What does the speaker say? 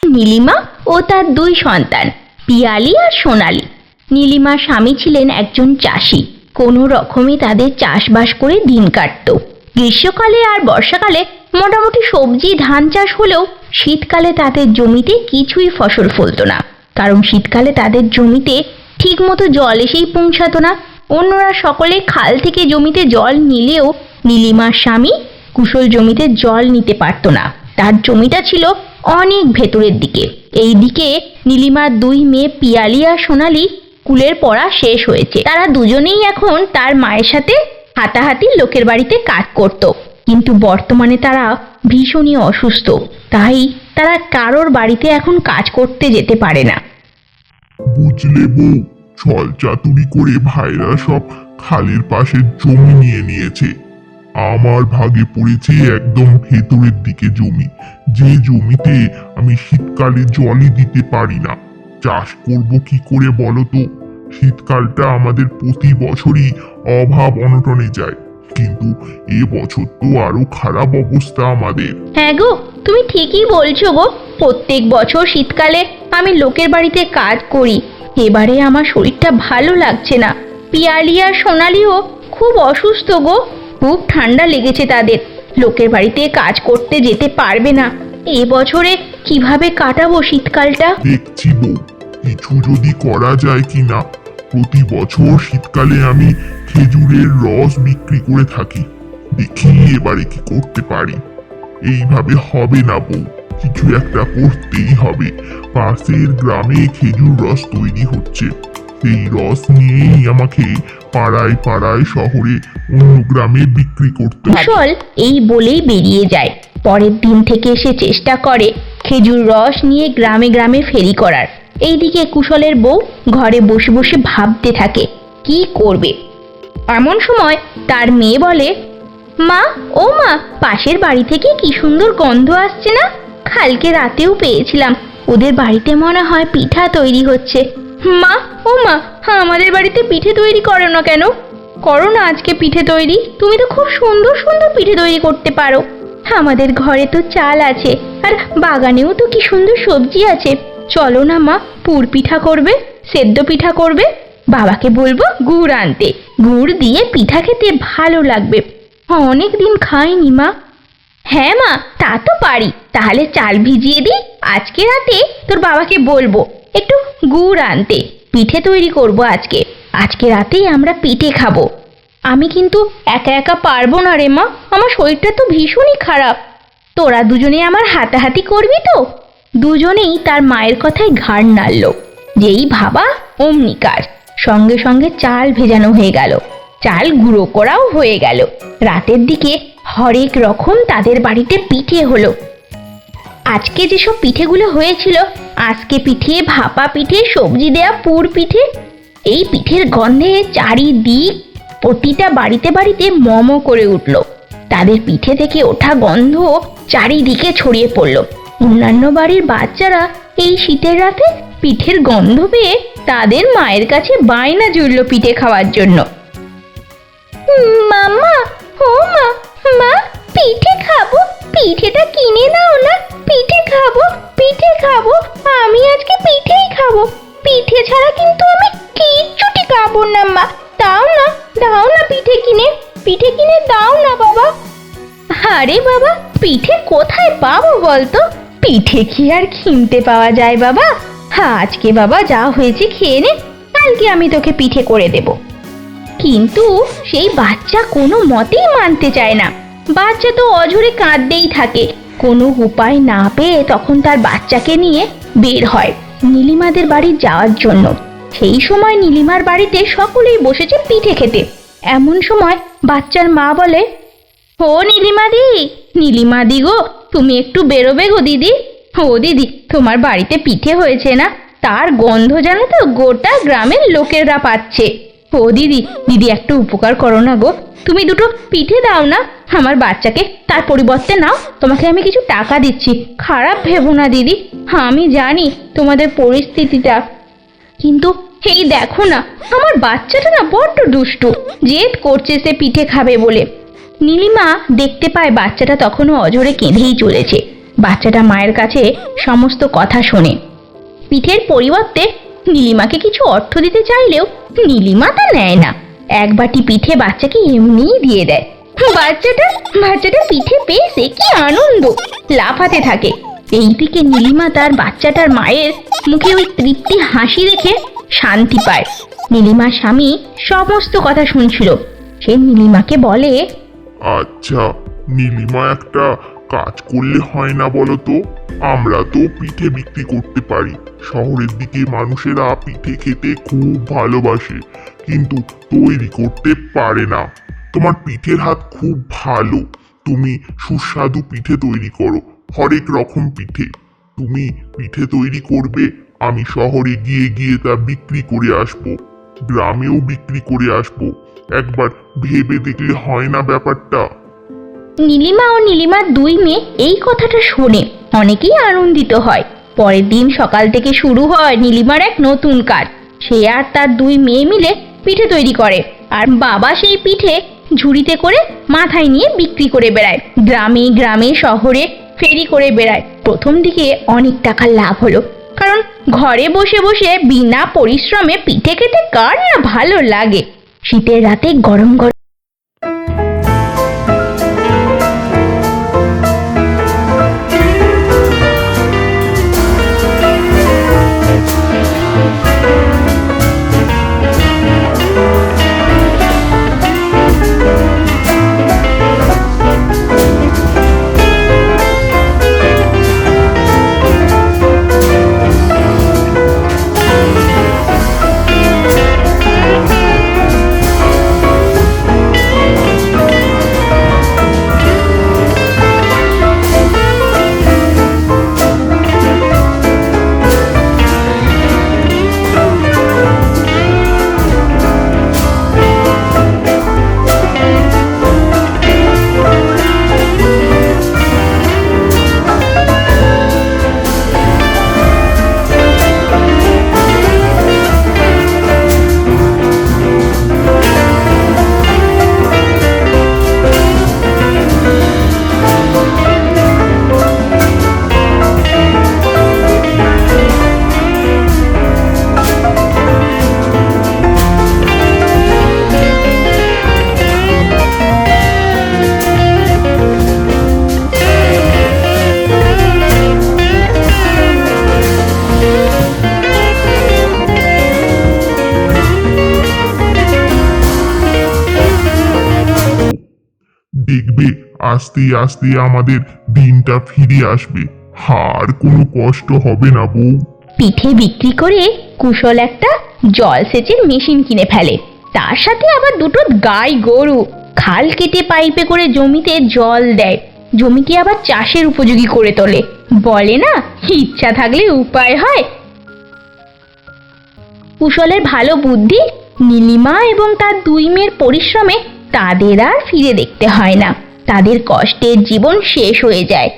নীলিমা ও তার দুই সন্তান পিয়ালি আর সোনালি। নীলিমার স্বামী ছিলেন একজন চাষি। কোনো রকমে তাদের চাষবাস করে দিন কাটত। গ্রীষ্মকালে আর বর্ষাকালে মোটামুটি সবজি ধান চাষ হলেও শীতকালে তাদের জমিতে কিছুই ফসল ফলতো না, কারণ শীতকালে তাদের জমিতে ঠিকমতো জল এসেই পৌঁছাতো না। অন্যরা সকলে খাল থেকে জমিতে জল নিলেও নীলিমার স্বামী কুশল জমিতে জল নিতে পারতো না। তার জমিটা ছিল অনেক ভেতরের দিকে। এই দিকে নীলিমার দুই মেয়ে পিয়ালি আর সোনালি স্কুলের পড়া শেষ হয়েছে। তারা দুজনেই এখন তার মায়ের সাথে হাতাহাতি লোকের বাড়িতে কাজ করত। কিন্তু বর্তমানে তারা ভীষণই অসুস্থ, তাই তারা কারোর বাড়িতে এখন কাজ করতে যেতে পারে না। বুঝলে বউ, ছল চাতুরি করে ভাইরা সব খালের পাশে জমি নিয়ে নিয়েছে। আমার ভাগে পড়েছে একদম ভেতরের দিকে জমি, যে জমিতে আমি শীতকালে জলই দিতে পারি না। চাষ করব কি করে বলো তো? শীতকালটা আমাদের প্রতি বছরই অভাব অনটনে যায়, কিন্তু এবছর তো আরো খারাপ অবস্থা আমাদের। হ্যাঁ গো, তুমি ঠিকই বলছো গো। প্রত্যেক বছর শীতকালে আমি লোকের বাড়িতে কাজ করি, এবারে আমার শরীরটা ভালো লাগছে না। পিয়ালি আর সোনালিও খুব অসুস্থ গো, খুব ঠান্ডা লেগেছে তাদের। লোকের বাড়িতে কাজ করতে যেতে পারবে না। এবছরে কিভাবে কাটাবো শীতকালটা? দেখছি বউ, কিছু যদি করা যায় কিনা। প্রতি বছর শীতকালে আমি খেজুরের রস বিক্রি করে থাকি, দেখি এবারে কি করতে পারি। এইভাবে হবে না বউ, কিছু একটা করতেই হবে। পাশের গ্রামে খেজুর রস তৈরি হচ্ছে, সেই রস নিয়েই আমাকে পাড়ায় পাড়ায় শহরে অন্য গ্রামে বিক্রি করতে হবে। কুশল এই বলেই বেরিয়ে যায়। পরের দিন থেকে সে চেষ্টা করে খেজুর রস নিয়ে গ্রামে গ্রামে ফেরি করার। এইদিকে কুশলের বউ ঘরে বসে বসে ভাবতে থাকে কি করবে। এমন সময় তার মেয়ে বলে, মা, ও মা, পাশের বাড়ি থেকে কি সুন্দর গন্ধ আসছে না? কালকে রাতেও পেয়েছিলাম, ওদের বাড়িতে মনে হয় পিঠা তৈরি হচ্ছে। মা, ও মা, আমাদের বাড়িতে পিঠে তৈরি করো না কেন? করো না আজকে পিঠে তৈরি, তুমি তো খুব সুন্দর সুন্দর পিঠে তৈরি করতে পারো। আমাদের ঘরে তো চাল আছে, আর বাগানেও তো কি সুন্দর সবজি আছে। চলো না মা, পুর পিঠা করবে, সেদ্ধ পিঠা করবে। বাবাকে বলবো গুড় আনতে, গুড় দিয়ে পিঠা খেতে ভালো লাগবে, অনেক দিন খাইনি মা। হ্যাঁ মা, তা তো পারি। তাহলে চাল ভিজিয়ে দিই, আজকে রাতে তোর বাবাকে বলবো একটু গুড় আনতে, পিঠে তৈরি করব আজকে। আজকে রাতেই আমরা পিঠে খাবো। আমি কিন্তু একা একা পারবো না রে মা, আমার শরীরটা তো ভীষণই খারাপ। তোরা দুজনে আমার হাতাহাতি করবি তো? দুজনেই তার মায়ের কথায় ঘাড় নাড়ল। যেই ভাবা অমনি কাজ। সঙ্গে সঙ্গে চাল ভেজানো হয়ে গেল, চাল গুঁড়ো করাও হয়ে গেল। রাতের দিকে হরেক রকম তাদের বাড়িতে পিঠে হলো। আজকে যেসব পিঠেগুলো হয়েছিল, আজকে পিঠে, ভাপা পিঠে, সবজি দেয়া পুর পিঠে, এই পিঠের গন্ধে চারিদিক প্রতিটা বাড়িতে বাড়িতে মম করে উঠল। তাদের পিঠে থেকে ওঠা গন্ধ চারিদিকে ছড়িয়ে পড়ল। অন্যান্য বাড়ির বাচ্চারা এই শীতের রাতে পিঠের গন্ধ পেয়ে তাদের মায়ের কাছে বায়না জুড়ল পিঠে খাওয়ার জন্য। মাম্মা, ও মা, মা, পিঠে খাবো, পিঠেটা কিনে দাও না, পিঠে খাবো, পিঠে খাবো, আমি আজকে পিঠেই খাবো। পিঠে ছাড়া কিন্তু আমি কিচ্ছুটি খাবো না মা, দাও না, দাও না পিঠে কিনে, পিঠে কিনে দাও না বাবা। আরে বাবা, পিঠে কোথায় পাবো বলতো? পিঠে কি আর কিনতে পাওয়া যায় বাবা? আজকে বাবা যা হয়েছে খেয়ে নে, কালকে আমি তোকে পিঠে করে দেব। কিন্তু সেই বাচ্চা কোনো মতেই মানতে চায় না। বাচ্চা তো অঝরে কাঁদতেই থাকে। কোনো উপায় না পেয়ে তখন তার বাচ্চাকে নিয়ে বের হয় নীলিমাদের বাড়ি যাওয়ার জন্য। সেই সময় নীলিমার বাড়িতে সকলেই বসেছে পিঠে খেতে। এমন সময় বাচ্চার মা বলে, ও নীলিমাদি, নীলিমাদি গো, তুমি একটু বেরোবে গো দিদি। ও দিদি, তোমার বাড়িতে পিঠে হয়েছে না, তার গন্ধ জানো তো গোটা গ্রামের লোকেরা পাচ্ছে। ও দিদি, দিদি একটু উপকার করো না গো, তুমি দুটো পিঠে দাও না আমার বাচ্চাকে, তার পরিবর্তে নাও, তোমাকে আমি কিছু টাকা দিচ্ছি, খারাপ ভেবো না দিদি, আমি জানি তোমাদের পরিস্থিতিটা, কিন্তু এই দেখো না, আমার বাচ্চাটা না বড্ড দুষ্টু, জেদ করছে সে পিঠে খাবে বলে। নীলিমা দেখতে পায় বাচ্চাটা তখনও অঝরে কেঁদেই চলেছে। বাচ্চাটা মায়ের কাছে সমস্ত কথা শোনে। পিঠের পরিবর্তে নীলিমাকে কিছু অর্থ দিতে চাইলেও নীলিমা তা নেয় না। এক বাটি পিঠে বাচ্চাকে এমনিই দিয়ে দেয়। বাচ্চাটা পিঠে পেয়েছে, কি আনন্দ, লাফাতে থাকে। এইদিকে নীলিমা তার বাচ্চাটার মায়ের মুখে ওই তৃপ্তি হাসি দেখে শান্তি পায়। নীলিমার স্বামী সমস্ত কথা শুনছিল। সে নীলিমাকে বলে, আচ্ছা নীলিমা, একটা কাজ করলে হয় না বলো তো? আমরা তো পিঠে বিক্রি করতে পারি। শহরের দিকে মানুষেরা পিঠে খেতে খুব ভালোবাসে, কিন্তু তৈরি করতে পারে না। তোমার পিঠের হাত খুব ভালো, তুমি সুস্বাদু পিঠে তৈরি করো, হরেক রকম পিঠে। তুমি পিঠে তৈরি করবে, আমি শহরে গিয়ে গিয়ে তা বিক্রি করে আসবো, গ্রামেও বিক্রি করে আসবো। একবার ভেবে দেখলে হয় না ব্যাপারটা? নীলিমা ও নীলিমার দুই মেয়ে এই কথাটা শুনে অনেকেই আনন্দিত হয়। পরের দিন সকাল থেকে শুরু হয় নীলিমার এক নতুন কাজ। সে আর তার দুই মেয়ে মিলে পিঠে তৈরি করে, আর বাবা সেই পিঠে ঝুড়িতে করে মাথায় নিয়ে বিক্রি করে বেড়ায়। গ্রামে গ্রামে শহরে ফেরি করে বেড়ায়। প্রথম দিকে অনেক টাকা লাভ হলো, কারণ ঘরে বসে বসে বিনা পরিশ্রমে পিঠে খেতে কার না ভালো লাগে। শীতের রাতে গরম গরম দেখবে আস্তে আস্তে আমাদের দিনটা ফিরে আসবে, আর কোনো কষ্ট হবে না বউ। পিঠে বিক্রি করে কুশল একটা জল সেচের মেশিন কিনে ফেলে। তার সাথে আবার দুটো গাই গরু। খাল কেটে পাইপে করে জমিতে জল দেয়। জমিকে আবার চাষের উপযোগী করে তোলে। বলে না, ইচ্ছা থাকলে উপায় হয়। কুশলের ভালো বুদ্ধি, নীলিমা এবং তার দুই মেয়ের পরিশ্রমে তাদের আর ফিরে দেখতে হয় না। তাদের কষ্টের জীবন শেষ হয়ে যায়।